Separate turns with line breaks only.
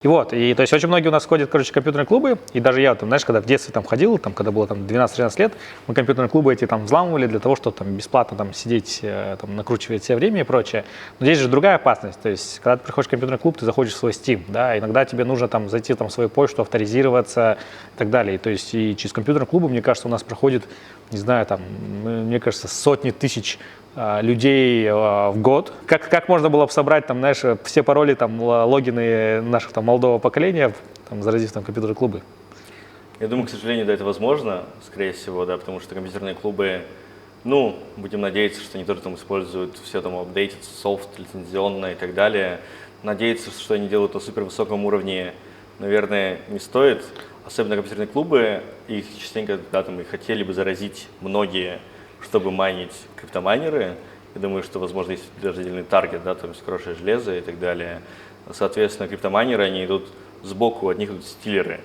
И то есть очень многие у нас ходят, короче, в компьютерные клубы, и даже я, там, знаешь, когда в детстве там ходил, там, когда было там 12-13 лет, мы компьютерные клубы эти там взламывали для того, чтобы там бесплатно там сидеть, там, накручивать себе время и прочее. Но здесь же другая опасность, то есть когда ты приходишь в компьютерный клуб, ты заходишь в свой Steam, да, иногда тебе нужно там зайти там в свою почту, авторизироваться и так далее. То есть и через компьютерные клубы, мне кажется, у нас проходит, не знаю, там, мне кажется, сотни тысяч людей в год. Как можно было бы собрать там, знаешь, все пароли, там, логины наших там молодого поколения, там, заразив там компьютерные клубы?
Я думаю, к сожалению, да, это возможно, скорее всего, да, потому что компьютерные клубы, ну, будем надеяться, что они тоже там используют все там updated софт, лицензионное и так далее. Надеяться, что они делают на супер высоком уровне, наверное, не стоит. Особенно компьютерные клубы, их частенько, да, там, и хотели бы заразить многие, чтобы майнить криптомайнеры. Я думаю, что, возможно, есть даже отдельный таргет, да, там есть хорошее железо и так далее. Соответственно, криптомайнеры, они идут сбоку, от них идут стиллеры.